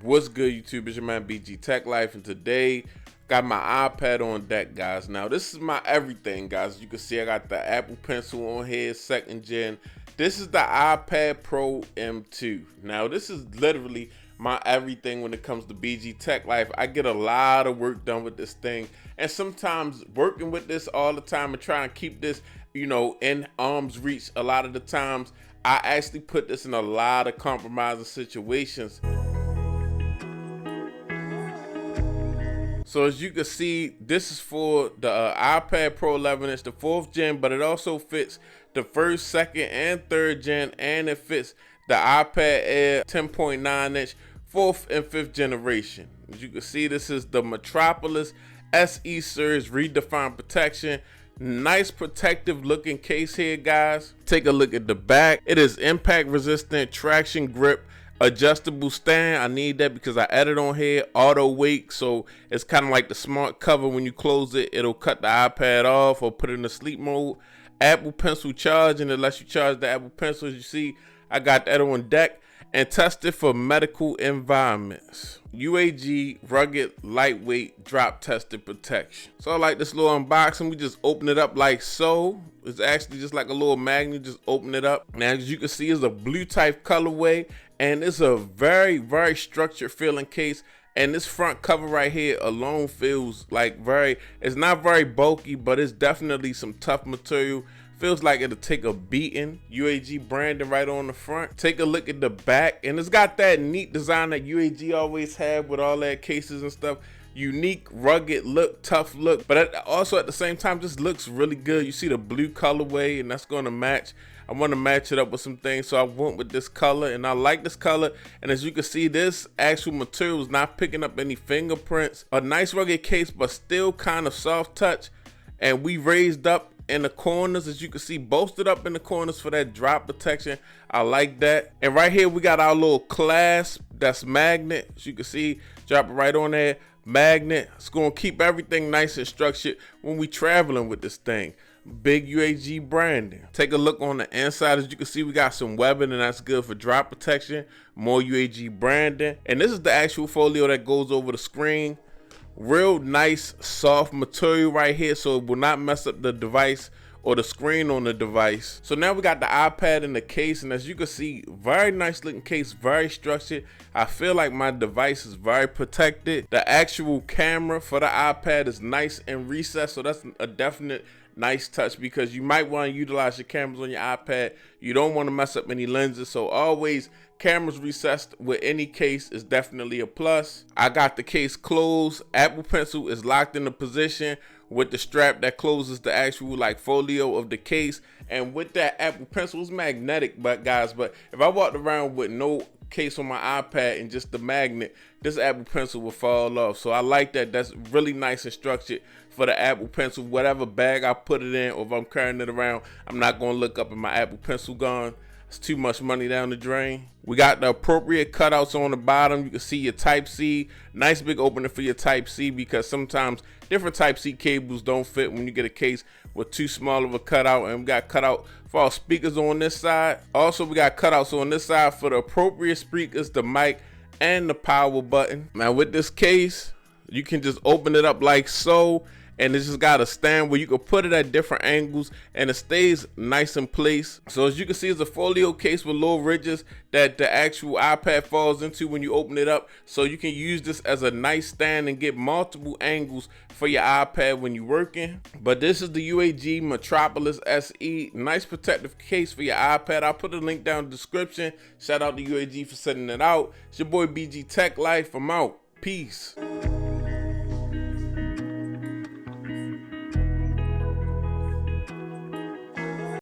What's good, YouTube? It's your man BG Tech Life, and today got my iPad on deck, guys. Now this is my everything, guys. You can see I got the Apple Pencil on here, 2nd gen. This is the iPad Pro M2. Now this is literally my everything when it comes to BG Tech Life. I get a lot of work done with this thing, and sometimes working with this all the time and trying to keep this, you know, in arm's reach, a lot of the times I actually put this in a lot of compromising situations. So as you can see, this is for the iPad Pro 11. It's the 4th gen, but it also fits the 1st, 2nd, and 3rd gen, and it fits the iPad Air 10.9 inch 4th and 5th generation. As you can see, this is the Metropolis SE Series redefined protection. Nice protective looking case here, guys. Take a look at the back. It is impact resistant, traction grip, adjustable stand. I need that because I added on here auto wake, so it's kind of like the smart cover. When you close it, it'll cut the iPad off or put it in the sleep mode. Apple Pencil charge, and it lets you charge the Apple Pencil. As you see, I got that on deck and tested for medical environments. UAG rugged, lightweight, drop tested protection. So I like this little unboxing. We just open it up like so. It's actually just like a little magnet. Just open it up. Now, as you can see, it's a blue type colorway, and it's a very, very structured feeling case. And this front cover right here alone feels like it's not very bulky, but it's definitely some tough material. Feels like it'll take a beating. UAG branding right on the front. Take a look at the back, and it's got that neat design that UAG always had with all their cases and stuff. Unique, rugged look, tough look, but also at the same time just looks really good. You see the blue colorway, and that's going to match. I want to match it up with some things, so I went with this color, and I like this color. And as you can see, this actual material is not picking up any fingerprints. A nice rugged case, but still kind of soft touch. And we raised up in the corners, as you can see, bolstered up in the corners for that drop protection. I like that. And right here we got our little clasp that's magnet. As you can see, drop it right on there, magnet. It's going to keep everything nice and structured when we traveling with this thing. Big UAG branding. Take a look on the inside. As you can see, we got some webbing, and that's good for drop protection. More UAG branding, and this is the actual folio that goes over the screen. Real nice soft material right here, so it will not mess up the device or the screen on the device. So now we got the iPad in the case, and as you can see, very nice looking case, very structured. I feel like my device is very protected. The actual camera for the iPad is nice and recessed, so that's a definite nice touch, because you might want to utilize your cameras on your iPad. You don't want to mess up any lenses, so always cameras recessed with any case is definitely a plus. I got the case closed. Apple Pencil is locked into position with the strap that closes the actual like folio of the case, and with that Apple Pencil is magnetic, but if I walked around with no case on my iPad and just the magnet, this Apple Pencil will fall off. So I like that. That's really nice and structured for the Apple Pencil. Whatever bag I put it in, or if I'm carrying it around, I'm not going to look up and my Apple Pencil gone. It's too much money down the drain. We got the appropriate cutouts on the bottom. You can see your Type-C. Nice big opening for your Type-C, because sometimes different Type-C cables don't fit when you get a case with too small of a cutout. And we got cutout for our speakers on this side. Also, we got cutouts on this side for the appropriate speakers, the mic, and the power button. Now with this case, you can just open it up like so, and it's just got a stand where you can put it at different angles, and it stays nice in place. So as you can see, it's a folio case with low ridges that the actual iPad falls into when you open it up, so you can use this as a nice stand and get multiple angles for your iPad when you're working. But this is the UAG Metropolis SE, nice protective case for your iPad. I'll put a link down in the description. Shout out to UAG for sending it out. It's your boy BG Tech Life. I'm out. Peace.